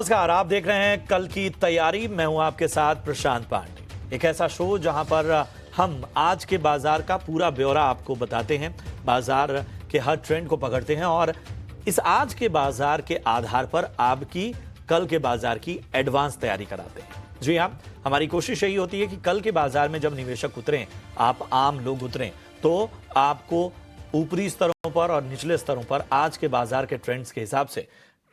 नमस्कार, आप देख रहे हैं कल की तैयारी। मैं हूं आपके साथ प्रशांत पांडे। एक ऐसा शो जहां पर हम आज के बाजार का पूरा ब्यौरा आपको बताते हैं, बाजार के हर ट्रेंड को पकड़ते हैं और इस आज के बाजार के आधार पर आपकी कल के बाजार की एडवांस तैयारी कराते हैं। जी हां, हमारी कोशिश यही होती है कि कल के बाजार में जब निवेशक उतरें, आप आम लोग उतरें, तो आपको ऊपरी स्तरों पर और निचले स्तरों पर आज के बाजार के ट्रेंड्स के हिसाब से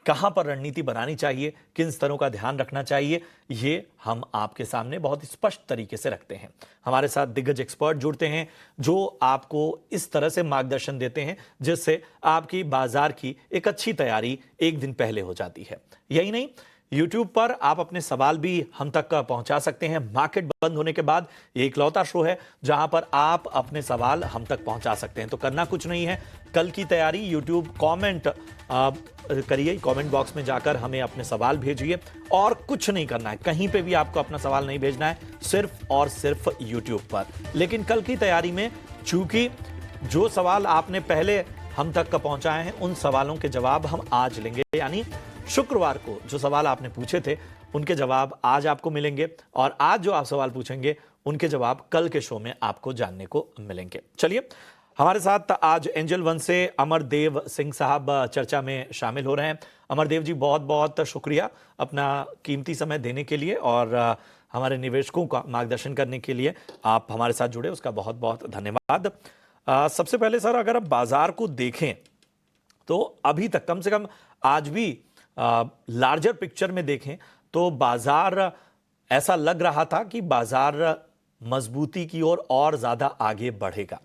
कहां पर रणनीति बनानी चाहिए, किन स्तरों का ध्यान रखना चाहिए, ये हम आपके सामने बहुत स्पष्ट तरीके से रखते हैं। हमारे साथ दिग्गज एक्सपर्ट जुड़ते हैं जो आपको इस तरह से मार्गदर्शन देते हैं जिससे आपकी बाजार की एक अच्छी तैयारी एक दिन पहले हो जाती है। यही नहीं, YouTube पर आप अपने सवाल भी हम तक पहुंचा सकते हैं। मार्केट बंद होने के बाद ये इकलौता शो है जहां पर आप अपने सवाल हम तक पहुंचा सकते हैं। तो करना कुछ नहीं है, कल की तैयारी YouTube कमेंट करिए, कमेंट बॉक्स में जाकर हमें अपने सवाल भेजिए और कुछ नहीं करना है, कहीं पे भी आपको अपना सवाल नहीं भेजना है, सिर्फ और सिर्फ YouTube पर। लेकिन कल की तैयारी में चूंकि जो सवाल आपने पहले हम तक पहुंचाए हैं उन सवालों के जवाब हम आज लेंगे, यानी शुक्रवार को जो सवाल आपने पूछे थे उनके जवाब आज आपको मिलेंगे और आज जो आप सवाल पूछेंगे उनके जवाब कल के शो में आपको जानने को मिलेंगे। चलिए, हमारे साथ आज एंजल वन से अमरदेव सिंह साहब चर्चा में शामिल हो रहे हैं। अमरदेव जी, बहुत बहुत शुक्रिया अपना कीमती समय देने के लिए और हमारे निवेशकों का मार्गदर्शन करने के लिए आप हमारे साथ जुड़े, उसका बहुत बहुत धन्यवाद। सबसे पहले सर, अगर आप बाजार को देखें तो अभी तक कम से कम आज भी लार्जर पिक्चर में देखें तो बाजार ऐसा लग रहा था कि बाजार मजबूती की ओर और ज्यादा आगे बढ़ेगा।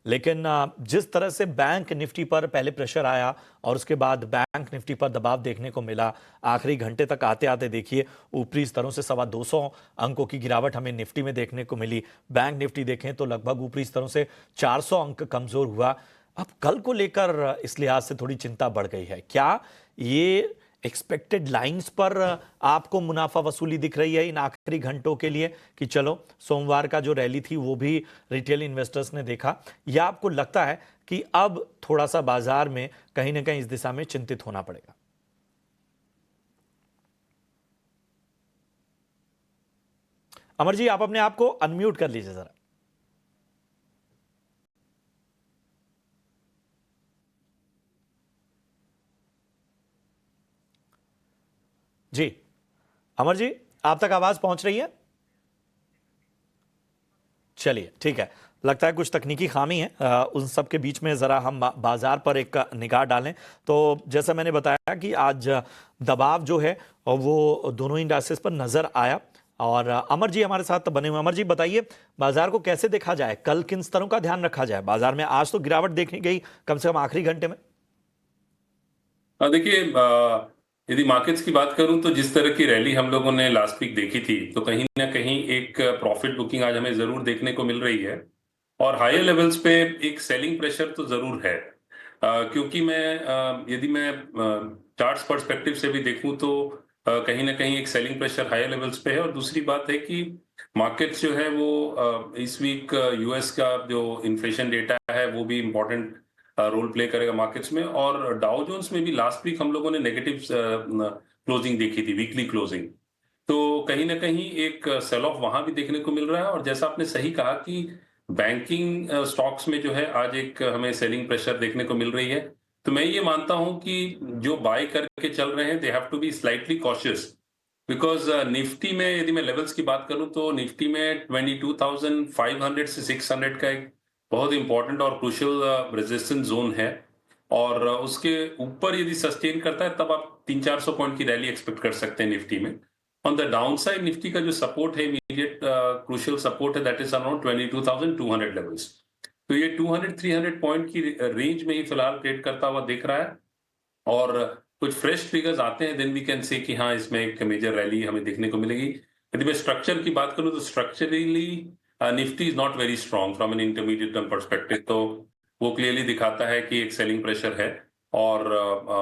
लेकिन जिस तरह से बैंक निफ्टी पर पहले प्रेशर आया और उसके बाद बैंक निफ्टी पर दबाव देखने को मिला, आखिरी घंटे तक आते आते देखिए ऊपरी स्तरों से 225 अंकों की गिरावट हमें निफ्टी में देखने को मिली। बैंक निफ्टी देखें तो लगभग ऊपरी स्तरों से 400 अंक कमजोर हुआ। अब कल को लेकर इस लिहाज से थोड़ी चिंता बढ़ गई है। क्या ये एक्सपेक्टेड लाइंस पर आपको मुनाफा वसूली दिख रही है इन आखिरी घंटों के लिए कि चलो सोमवार का जो रैली थी वो भी रिटेल इन्वेस्टर्स ने देखा, या आपको लगता है कि अब थोड़ा सा बाजार में कहीं ना कहीं इस दिशा में चिंतित होना पड़ेगा? अमर जी, आप अपने आप को अनम्यूट कर लीजिए जरा। जी अमर जी, आप तक आवाज पहुंच रही है? चलिए ठीक है, लगता है कुछ तकनीकी खामी है। उन सब के बीच में जरा हम बाजार पर एक निगाह डालें तो जैसा मैंने बताया कि आज दबाव जो है वो दोनों इंडाइसेस पर नजर आया और अमर जी हमारे साथ बने हुए। अमर जी, बताइए बाजार को कैसे देखा जाए, कल किन स्तरों का ध्यान रखा जाए? बाजार में आज तो गिरावट देखी गई कम से कम आखिरी घंटे में। देखिए, यदि मार्केट्स की बात करूं तो जिस तरह की रैली हम लोगों ने लास्ट वीक देखी थी तो कहीं ना कहीं एक प्रॉफिट बुकिंग आज हमें जरूर देखने को मिल रही है और हायर लेवल्स पे एक सेलिंग प्रेशर तो जरूर है। क्योंकि यदि मैं चार्ट्स पर्सपेक्टिव से भी देखूं तो कहीं ना कहीं एक सेलिंग प्रेशर हायर लेवल्स पे है और दूसरी बात है कि मार्केट्स जो है वो इस वीक यूएस का जो इन्फ्लेशन डेटा है वो भी इम्पोर्टेंट रोल प्ले करेगा मार्केट्स में। और डाउ जोन्स में भी लास्ट वीक हम लोगों ने नेगेटिव क्लोजिंग देखी थी, वीकली क्लोजिंग, तो कहीं ना कहीं एक सेल ऑफ वहां भी देखने को मिल रहा है। और जैसा आपने सही कहा कि बैंकिंग स्टॉक्स में जो है आज एक हमें सेलिंग प्रेशर देखने को मिल रही है, तो मैं ये मानता हूं कि जो बाय करके चल रहे हैं they have to be slightly cautious because Nifty में यदि मैं लेवल्स की बात करूं तो निफ्टी में 22,500 से 600 का एक बहुत इंपॉर्टेंट और क्रूशियल रेजिस्टेंस जोन है और उसके ऊपर यदि सस्टेन करता है तब आप 300-400 पॉइंट की रैली एक्सपेक्ट कर सकते हैं निफ्टी में। On the down side Nifty का जो सपोर्ट है, इमीडिएट क्रूशियल सपोर्ट है, दैट इज अराउंड 22,200 लेवल्स। तो ये 200-300 पॉइंट की रेंज में ही फिलहाल ट्रेड करता हुआ दिख रहा है और कुछ फ्रेश फिगर्स आते हैं देन वी कैन से कि हाँ इसमें एक मेजर रैली हमें देखने को मिलेगी। यदि मैं स्ट्रक्चर की बात करूं तो structurally Nifty is not very strong from an intermediate term perspective, तो वो क्लियरली दिखाता है कि एक सेलिंग प्रेशर है और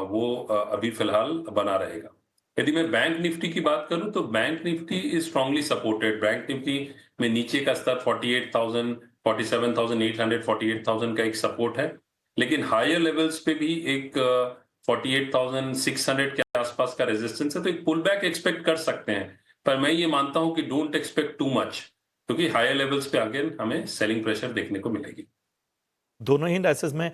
वो अभी फिलहाल बना रहेगा। यदि मैं बैंक निफ्टी की बात करूं तो bank Nifty is strongly supported. Bank Nifty में नीचे का स्तर 48,000, 47,800, 48,000 का एक सपोर्ट है, लेकिन हायर लेवल्स पे भी एक 48,600 के आसपास आसपास का रेजिस्टेंस है, तो एक पुल बैक एक्सपेक्ट कर सकते हैं। पर मैं ये मानता हूं कि डोंट एक्सपेक्ट टू मच, क्योंकि हायर लेवल्स पे अगेन हमें सेलिंग प्रेशर देखने को मिलेगी। दोनों ही इंडाइसेस में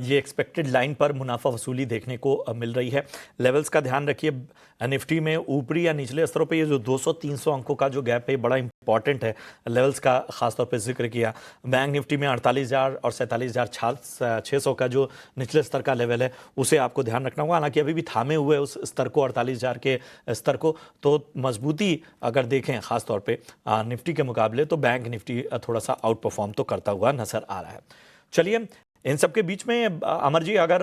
ये एक्सपेक्टेड लाइन पर मुनाफा वसूली देखने को मिल रही है। लेवल्स का ध्यान रखिए, निफ्टी में ऊपरी या निचले स्तरों पे ये जो 200-300 अंकों का जो गैप है, ये बड़ा इंपॉर्टेंट है। लेवल्स का खासतौर पे जिक्र किया। बैंक निफ्टी में 48,000 और 47,600 का जो निचले स्तर का लेवल है, उसे आपको ध्यान रखना होगा। हालांकि अभी भी थामे हुए उस स्तर को, 48,000 के स्तर को, तो मजबूती अगर देखें खासतौर पर निफ्टी के मुकाबले, तो बैंक निफ्टी थोड़ा सा आउट परफॉर्म तो करता हुआ नजर आ रहा है। चलिए, इन सब के बीच में अमर जी, अगर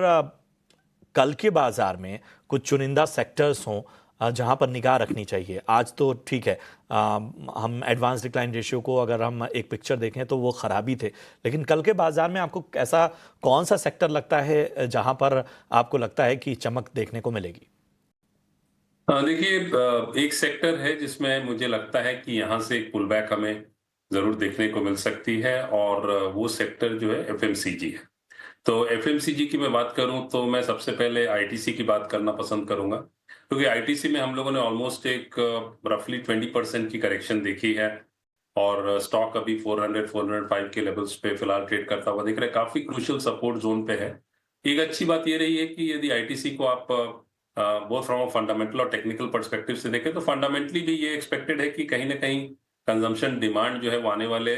कल के बाजार में कुछ चुनिंदा सेक्टर्स हों जहां पर निगाह रखनी चाहिए। आज तो ठीक है, हम एडवांस डिक्लाइन रेशियो को अगर हम एक पिक्चर देखें तो वो खराबी थे, लेकिन कल के बाजार में आपको ऐसा कौन सा सेक्टर लगता है जहां पर आपको लगता है कि चमक देखने को मिलेगी? देखिए, एक सेक्टर है जिसमें मुझे लगता है कि यहाँ से एक पुल बैक हमें जरूर देखने को मिल सकती है, और वो सेक्टर जो है एफएमसीजी है। तो एफएमसीजी की मैं बात करूं तो मैं सबसे पहले आईटीसी की बात करना पसंद करूंगा, क्योंकि आईटीसी में हम लोगों ने ऑलमोस्ट एक रफली 20% की करेक्शन देखी है, और स्टॉक अभी 400-405 के लेवल्स पे फिलहाल ट्रेड करता हुआ दिख रहा है। काफी क्रूशियल सपोर्ट जोन पे है। एक अच्छी बात ये रही है कि यदि आईटीसी को आप बोथ फ्रॉम फंडामेंटल और टेक्निकल पर्सपेक्टिव से देखें, तो फंडामेंटली भी ये एक्सपेक्टेड है कि कहीं ना कहीं कंजम्पशन डिमांड जो है वो आने वाले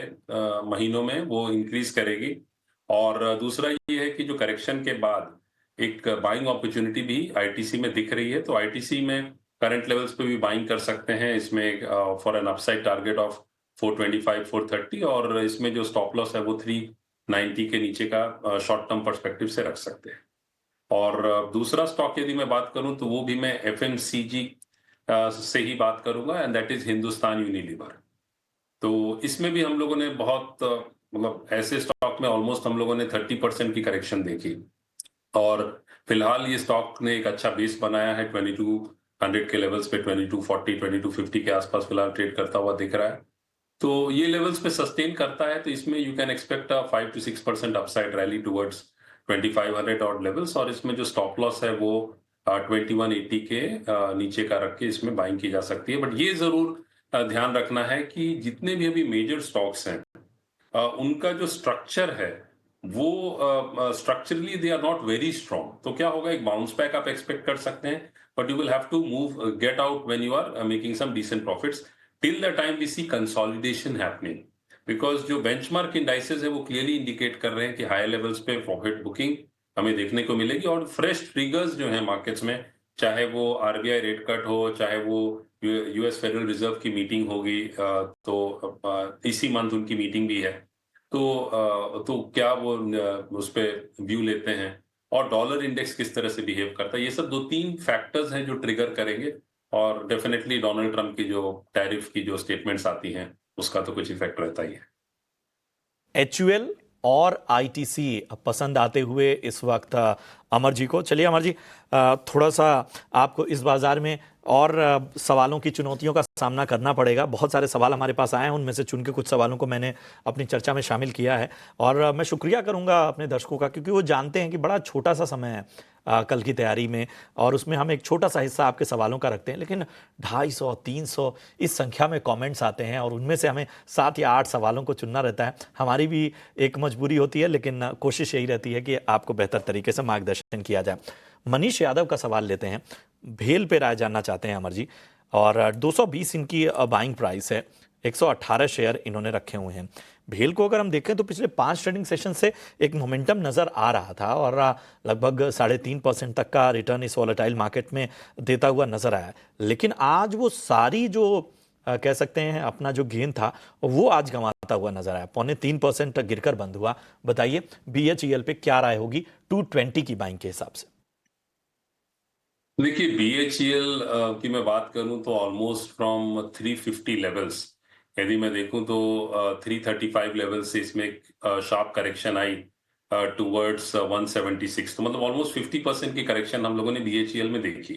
महीनों में वो इंक्रीज करेगी। और दूसरा ये है कि जो करेक्शन के बाद एक बाइंग अपॉर्चुनिटी भी आईटीसी में दिख रही है, तो आईटीसी में करंट लेवल्स पे भी बाइंग कर सकते हैं। इसमें for an upside target of 425-430, और इसमें जो स्टॉप लॉस है वो 390 के नीचे का शॉर्ट टर्म पर्सपेक्टिव से रख सकते हैं। और दूसरा स्टॉक यदि मैं बात करूं तो वो भी मैं एफएमसीजी से ही बात करूंगा, and that is Hindustan Unilever. तो इसमें भी हम लोगों ने बहुत मतलब ऐसे स्टॉक में ऑलमोस्ट हम लोगों ने 30% की करेक्शन देखी, और फिलहाल ये स्टॉक ने एक अच्छा बेस बनाया है। 2200 के लेवल्स पे 2240 2250 के आसपास फिलहाल ट्रेड करता हुआ दिख रहा है। तो ये लेवल्स पे सस्टेन करता है तो इसमें you can expect a 5 to 6% upside rally towards 2500 odd levels, और इसमें जो स्टॉप लॉस है वो 2180 के नीचे का रख के इसमें बाइंग की जा सकती है। बट ये जरूर ध्यान रखना है कि जितने भी अभी मेजर स्टॉक्स हैं उनका जो स्ट्रक्चर है वो structurally they are not very strong. तो क्या होगा, एक बाउंस बैक आप एक्सपेक्ट कर सकते हैं, but you will have to move get out when you are making some decent profits till the time we see consolidation happening. Because जो benchmark indices है वो क्लियरली इंडिकेट कर रहे हैं कि हाई लेवल्स पे प्रॉफिट बुकिंग हमें देखने को मिलेगी, और फ्रेश ट्रिगर्स जो है मार्केट्स में, चाहे वो आरबीआई रेट कट हो, चाहे वो यूएस फेडरल रिजर्व की मीटिंग होगी, तो इसी मंथ उनकी मीटिंग भी है। तो क्या वो उस पे व्यू लेते हैं, और डॉलर इंडेक्स किस तरह से बिहेव करता है, ये सब 2-3 फैक्टर्स हैं जो ट्रिगर करेंगे। और डेफिनेटली डोनाल्ड ट्रंप की जो टैरिफ की जो स्टेटमेंट्स आती हैं उसका तो कुछ इफेक्ट रहता ही है। एचयूएल और आईटीसी पसंद आते हुए इस वक्त अमर जी को। चलिए अमर जी, थोड़ा सा आपको इस बाजार में और सवालों की चुनौतियों का सामना करना पड़ेगा। बहुत सारे सवाल हमारे पास आए हैं, उनमें से चुन के कुछ सवालों को मैंने अपनी चर्चा में शामिल किया है, और मैं शुक्रिया करूंगा अपने दर्शकों का, क्योंकि वो जानते हैं कि बड़ा छोटा सा समय है कल की तैयारी में, और उसमें हम एक छोटा सा हिस्सा आपके सवालों का रखते हैं, लेकिन 250-300 इस संख्या में कमेंट्स आते हैं, और उनमें से हमें 7 या 8 सवालों को चुनना रहता है। हमारी भी एक मजबूरी होती है, लेकिन कोशिश यही रहती है कि आपको बेहतर तरीके से मार्गदर्शन किया जाए। मनीष यादव का सवाल लेते हैं, भेल पे राय जानना चाहते हैं अमर जी, और 220 इनकी बाइंग प्राइस है, 118 शेयर इन्होंने रखे हुए हैं। भेल को अगर हम देखें तो पिछले 5 ट्रेडिंग सेशन से एक मोमेंटम नजर आ रहा था, और लगभग 3.5% तक का रिटर्न इस वॉलेटाइल मार्केट में देता हुआ नजर आया। लेकिन आज वो सारी जो कह सकते हैं अपना जो गेन था वो आज गंवाता हुआ नजर आया, 3.25% गिरकर बंद हुआ। बताइए बीएचईएल पे क्या राय होगी 220 की बाइंग के हिसाब से? देखिए, बीएचईएल की मैं बात करूं तो ऑलमोस्ट फ्रॉम 350 लेवल्स यदि मैं देखूं तो 335 लेवल से इसमें शार्प करेक्शन आई टुवर्ड्स 176। तो मतलब ऑलमोस्ट 50% की करेक्शन हम लोगों ने बीएचईएल में देखी।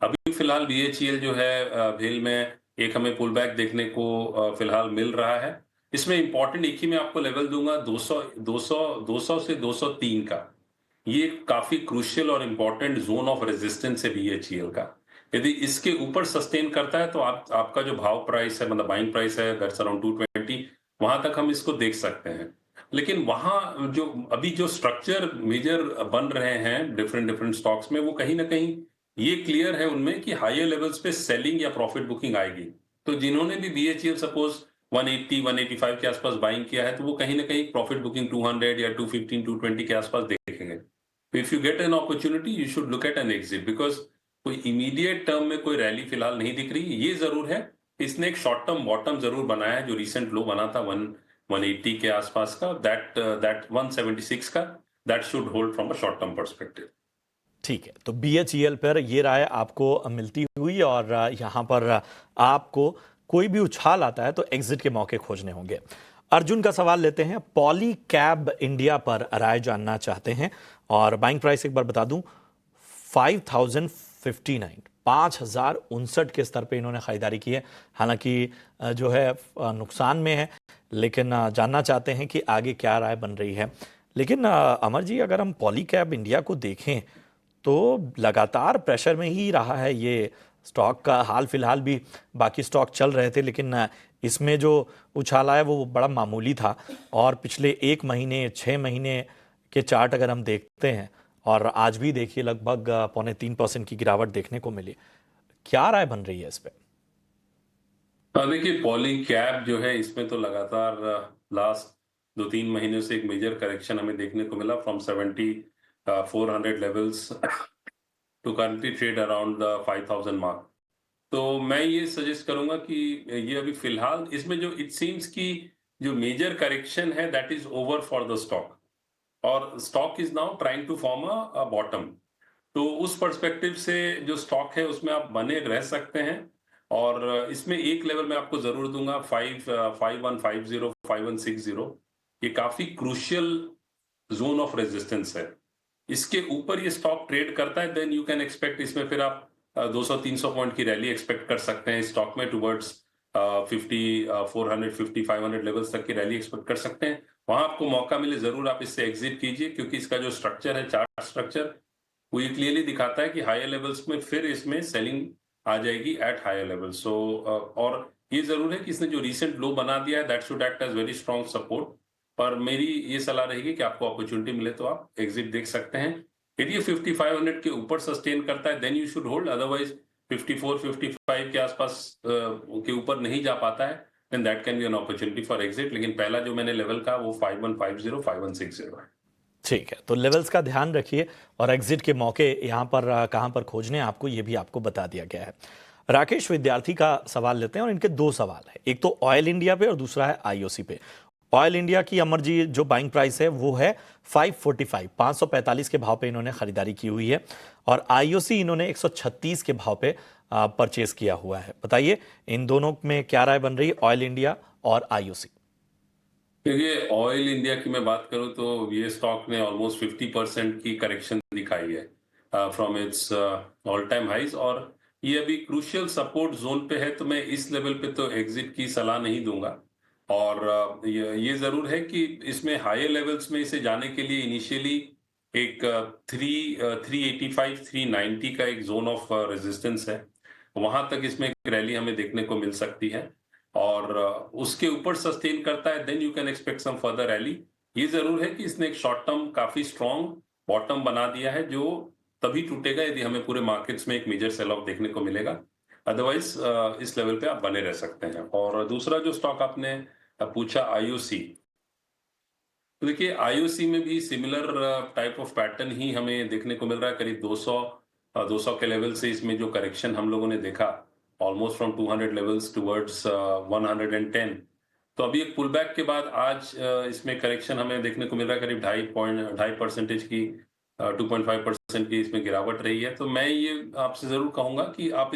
अभी फिलहाल बीएचईएल जो है भेल में एक हमें पुल बैक देखने को फिलहाल मिल रहा है। इसमें इंपॉर्टेंट एक ही मैं आपको लेवल दूंगा, 200 से 203 का। ये काफी क्रूशियल और इंपॉर्टेंट जोन ऑफ रेजिस्टेंस है बीएचईएल का। यदि इसके ऊपर सस्टेन करता है तो आपका जो भाव प्राइस है, मतलब बाइंग प्राइस है, दैट्स अराउंड 220, वहां तक हम इसको देख सकते हैं। लेकिन वहां जो अभी जो स्ट्रक्चर मेजर बन रहे हैं डिफरेंट डिफरेंट स्टॉक्स में, वो कहीं ना कहीं ये क्लियर है उनमें कि हायर लेवल्स पे सेलिंग या प्रॉफिट बुकिंग आएगी। तो जिन्होंने भी बीएचईएल सपोज 180 185 के आसपास बाइंग किया है, तो वो कहीं ना कहीं प्रॉफिट बुकिंग 200 या 215 220 के आसपास देखेंगे। तो if you get an opportunity you should look at an exit, because कोई इमीडिएट टर्म में कोई रैली फिलहाल नहीं दिख रही। ये जरूर है, इसने एक शॉर्ट टर्म बॉटम जरूर बनाया है, जो रिसेंट लो बना था 180 के आसपास का, दैट 176 का, that should hold from a short term perspective. ठीक है, तो बीएचईएल पर ये राय आपको मिलती हुई, और यहाँ पर आपको कोई भी उछाल आता है तो एग्जिट के मौके खोजने होंगे। अर्जुन का सवाल लेते हैं। पॉली कैब इंडिया पर राय जानना चाहते हैं, और बाइंग प्राइस एक बार बता दूं 5059, 5059 के स्तर पे इन्होंने खरीदारी की है। हालांकि जो है नुकसान में है, लेकिन जानना चाहते हैं कि आगे क्या राय बन रही है। लेकिन अमर जी, अगर हम पॉली कैब इंडिया को देखें तो लगातार प्रेशर में ही रहा है ये स्टॉक का। हाल फिलहाल भी बाकी स्टॉक चल रहे थे, लेकिन इसमें जो उछाला है वो बड़ा मामूली था। और पिछले 1 महीने 6 महीने के चार्ट अगर हम देखते हैं, और आज भी देखिए लगभग 2.25% की गिरावट देखने को मिली। क्या राय बन रही है इस पे? देखिए, पॉली कैब जो है, इसमें तो लगातार लास्ट 2-3 महीने से एक मेजर करेक्शन हमें देखने को मिला from 400 levels to currently trade around the 5000 mark. तो मैं ये सजेस्ट करूंगा कि ये अभी फिलहाल इसमें जो इट सीम्स की जो मेजर करेक्शन है, that is over for the stock, और stock is now trying to form a bottom. तो उस पर्सपेक्टिव से जो स्टॉक है उसमें आप बने रह सकते हैं। और इसमें एक लेवल मैं आपको जरूर दूंगा, 5150 5160। ये काफी क्रूशियल जोन ऑफ रेजिस्टेंस है। इसके ऊपर ये स्टॉक ट्रेड करता है, देन यू कैन एक्सपेक्ट इसमें फिर आप 200-300 पॉइंट की रैली एक्सपेक्ट कर सकते हैं स्टॉक में टुवर्ड्स 50 450 500 लेवल्स तक की रैली एक्सपेक्ट कर सकते हैं। वहां आपको मौका मिले जरूर आप इससे एग्जिट कीजिए, क्योंकि इसका जो स्ट्रक्चर है, चार्ट स्ट्रक्चर, वो ये क्लियरली दिखाता है कि हायर लेवल्स में फिर इसमें सेलिंग आ जाएगी एट हायर लेवल। सो और ये जरूर है कि इसने जो रिसेंट लो बना दिया है, that should act as very strong support. पर मेरी ये सलाह रहेगी कि आपको अपॉर्चुनिटी मिले तो आप एग्जिट देख सकते हैं। यदि ये 5500 के ऊपर सस्टेन करता है, then you should hold. Otherwise 54 55 के आसपास के ऊपर नहीं जा पाता है, then that can be an opportunity for exit. लेकिन पहला जो मैंने लेवल कहा वो 5150 5160 है। ठीक है, तो लेवल्स का ध्यान रखिए, और एग्जिट के मौके यहाँ पर कहाँ पर खोजने हैं आपको, ये भी आपको बता दिया गया है। राकेश विद्यार्थी का सवाल लेते हैं, और इनके दो सवाल है। एक तो ऑयल इंडिया पे और दूसरा है आईओसी पे। ऑयल इंडिया की अमर जी जो बाइंग प्राइस है वो है 545, 545 के भाव पे इन्होंने खरीदारी की हुई है, और आईओसी इन्होंने 136 के भाव पे परचेज किया हुआ है। बताइए इन दोनों में क्या राय बन रही है, ऑयल इंडिया और आईओसी? देखिए, ऑयल इंडिया की मैं बात करूं तो ये स्टॉक ने ऑलमोस्ट 50% की करेक्शन दिखाई है from its all time highs, और ये अभी क्रूशियल सपोर्ट जोन पे है। तो मैं इस लेवल पे तो एग्जिट की सलाह नहीं दूंगा। और ये जरूर है कि इसमें हायर लेवल्स में इसे जाने के लिए इनिशियली एक 385 390 का एक जोन ऑफ रेजिस्टेंस है, वहां तक इसमें एक रैली हमें देखने को मिल सकती है। और उसके ऊपर सस्टेन करता है, then you can expect some further rally. ये जरूर है कि इसने एक शॉर्ट टर्म काफी स्ट्रॉन्ग बॉटम बना दिया है, जो तभी टूटेगा यदि हमें पूरे मार्केट्स में एक मेजर सेल ऑफ देखने को मिलेगा। अदरवाइज इस लेवल पे आप बने रह सकते हैं। और दूसरा जो स्टॉक आपने पूछा, आईओसी, तो देखिए आईओसी में भी सिमिलर टाइप ऑफ पैटर्न ही हमें देखने को मिल रहा है। करीब 200 के लेवल से इसमें जो करेक्शन हम लोगों ने देखा, ऑलमोस्ट फ्रॉम 200 लेवल्स टुवर्ड्स 110। तो अभी एक पुल बैक के बाद आज इसमें करेक्शन हमें देखने को मिल रहा है, करीब 2.5% की 2.5% की इसमें गिरावट रही है। तो मैं ये आपसे जरूर कहूंगा कि आप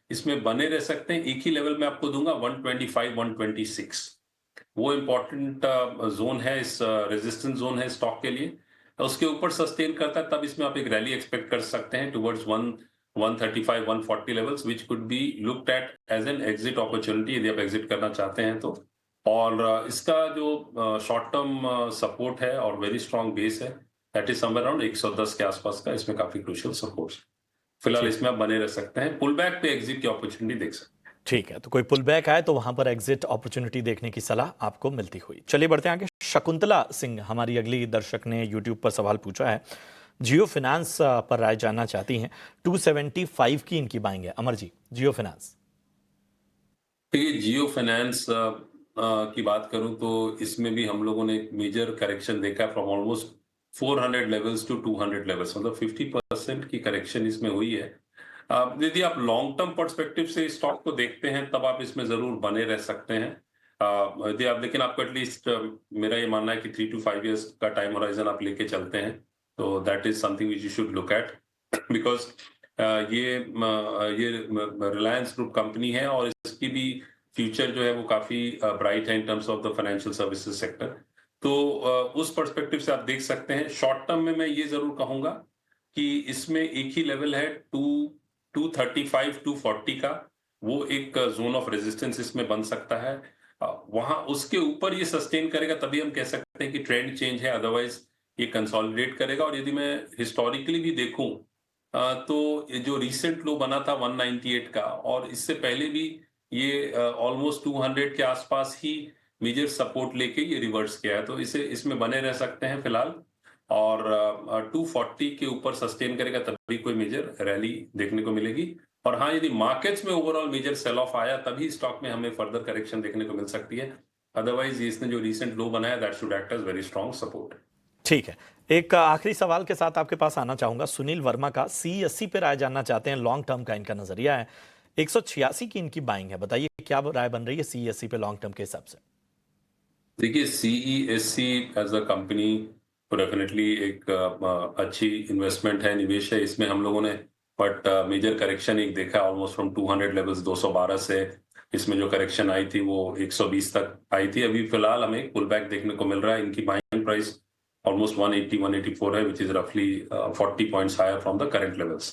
इसमें बने रह सकते हैं। एक ही लेवल में आपको दूंगा, 125 126, वो इम्पोर्टेंट जोन है, इस रेजिस्टेंस जोन है स्टॉक के लिए। उसके ऊपर सस्टेन करता है तब इसमें आप एक रैली एक्सपेक्ट कर सकते हैं towards 135 140 levels, which could be looked at as an exit opportunity यदि आप एग्जिट करना चाहते हैं तो। और इसका जो शॉर्ट टर्म सपोर्ट है और वेरी स्ट्रांग बेस है, दैट इज समवेयर अराउंड 110 के आसपास का इसमें काफी क्रूशियल सपोर्ट। फिलहाल इसमें आप बने रह सकते हैं, पुल बैक पे एग्जिट की अपॉर्चुनिटी देख सकते हैं। ठीक है, तो कोई पुल बैक आए तो वहां पर एग्जिट अपॉर्चुनिटी देखने की सलाह आपको मिलती हुई। चलिए बढ़ते हैं आगे। शकुंतला सिंह हमारी अगली दर्शक ने यूट्यूब पर सवाल पूछा है, जियो फाइनेंस पर राय जानना चाहती हैं। 275 की इनकी बाइंग है। अमर जी, जियो फाइनेंस। देखिए, जियो फाइनेंस की बात करूं तो इसमें भी हम लोगों ने एक मेजर करेक्शन देखा from almost 400 levels to 200 levels, मतलब 50% की करेक्शन इसमें हुई है। यदि आप लॉन्ग टर्म पर्सपेक्टिव से स्टॉक को देखते हैं तब आप इसमें जरूर बने रह सकते हैं। यदि आप, लेकिन आपको एटलीस्ट मेरा ये मानना है कि 3 to 5 years का टाइम होराइजन आप लेके चलते हैं, तो that is something which you should look at, because ये रिलायंस ग्रुप कंपनी है और इसकी भी फ्यूचर जो है वो काफी ब्राइट है in terms of the financial services sector. तो उस पर्सपेक्टिव से आप देख सकते हैं। शॉर्ट टर्म में मैं ये जरूर कहूंगा कि इसमें एक ही लेवल है 235 240 का, वो एक जोन ऑफ रेजिस्टेंस इसमें बन सकता है। वहां उसके ऊपर ये सस्टेन करेगा तभी हम कह सकते हैं कि ट्रेंड चेंज है, अदरवाइज ये कंसोलिडेट करेगा। और यदि मैं हिस्टोरिकली भी देखूं तो ये जो रिसेंट लो बना था 198 का, और इससे पहले भी ये ऑलमोस्ट 200 के आसपास ही मेजर सपोर्ट लेके ये रिवर्स किया है, तो इसमें बने रह सकते हैं फिलहाल। और 240 के ऊपर सस्टेन करेगा तभी कोई मेजर रैली देखने को मिलेगी। और हाँ, यदि मार्केट्स में ओवरऑल मेजर सेल ऑफ आया तभी स्टॉक में हमें फर्दर करेक्शन देखने को मिल सकती है, अदरवाइज इसने जो रिसेंट लो बनाया that should act as very strong support. ठीक है, एक आखिरी सवाल के साथ आपके पास आना चाहूंगा। सुनील वर्मा का CE80 पे राय जानना चाहते हैं। लॉन्ग टर्म का इनका नजरिया है। 186 की इनकी बाइंग है। बताइए क्या राय बन रही है CE80 पे लॉन्ग टर्म के हिसाब से? देखिए, CESC एज अ कंपनी तो डेफिनेटली एक अच्छी इन्वेस्टमेंट है, निवेश है इसमें हम लोगों ने। बट मेजर करेक्शन एक देखा ऑलमोस्ट फ्रॉम 200 लेवल्स 212 से, इसमें जो करेक्शन आई थी वो 120 तक आई थी। अभी फिलहाल हमें पुल बैक देखने को मिल रहा है। इनकी बाइंग प्राइस ऑलमोस्ट 180 184 है, विच इज रफली 40 points higher from the current levels.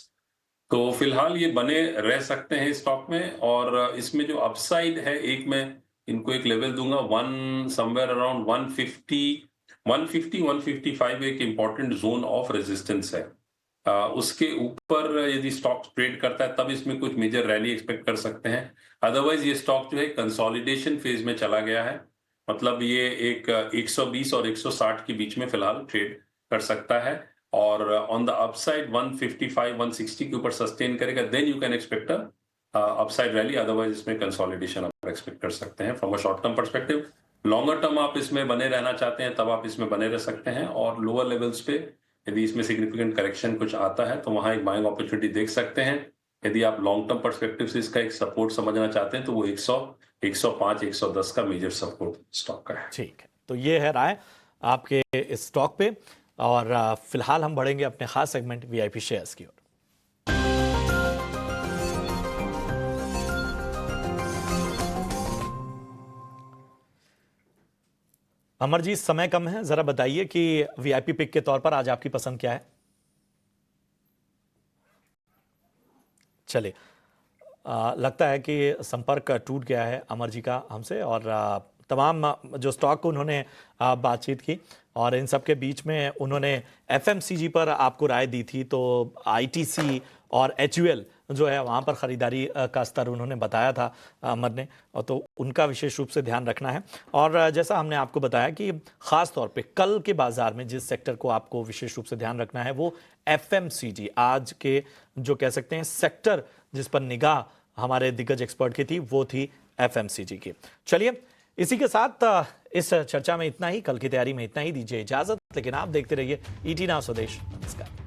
तो फिलहाल ये बने रह सकते हैं स्टॉक में। और इसमें जो अपसाइड है, एक मैं इनको एक लेवल दूंगा 1 समवेयर अराउंड 150 155 एक इंपॉर्टेंट जोन ऑफ रेजिस्टेंस है। उसके ऊपर यदि स्टॉक ट्रेड करता है तब इसमें कुछ मेजर रैली एक्सपेक्ट कर सकते हैं, अदरवाइज ये स्टॉक जो है कंसोलिडेशन फेज में चला गया है। मतलब ये एक 120 और 160 के बीच में फिलहाल ट्रेड कर सकता है। और ऑन द अपसाइड 155 160 के ऊपर सस्टेन करेगा, then you can expect upside rally, otherwise इसमें कंसोलिडेशन आप एक्सपेक्ट कर सकते हैं from a short term perspective. Longer term आप इसमें बने रहना चाहते हैं तब आप इसमें बने रह सकते हैं। और लोअर लेवल्स पे यदि इसमें सिग्निफिकेंट करेक्शन कुछ आता है तो वहां एक बाइंग अपॉर्चुनिटी देख सकते हैं। यदि आप लॉन्ग टर्म पर्सपेक्टिव से इसका एक सपोर्ट समझना चाहते हैं तो वो 100 105 110 का मेजर सपोर्ट स्टॉक का है। ठीक है, तो ये है राय आपके इस स्टॉक पे। और फिलहाल हम बढ़ेंगे अपने खास सेगमेंट VIP शेयर्स की ओर। अमर जी, समय कम है, जरा बताइए कि VIP पिक के तौर पर आज आपकी पसंद क्या है? चलिए, लगता है कि संपर्क टूट गया है अमर जी का हमसे, और तमाम जो स्टॉक को उन्होंने बातचीत की और इन सब के बीच में उन्होंने FMCG पर आपको राय दी थी। तो ITC और HUL जो है वहाँ पर ख़रीदारी का स्तर उन्होंने बताया था अमर ने, और तो उनका विशेष रूप से ध्यान रखना है। और जैसा हमने आपको बताया कि ख़ास तौर पे कल के बाज़ार में जिस सेक्टर को आपको विशेष रूप से ध्यान रखना है वो FMCG, आज के जो कह सकते हैं सेक्टर जिस पर निगाह हमारे दिग्गज एक्सपर्ट की थी वो थी FMCG की। चलिए, इसी के साथ इस चर्चा में इतना ही, कल की तैयारी में इतना ही। दीजिए इजाजत, लेकिन आप देखते रहिए ET Now स्वदेश। नमस्कार।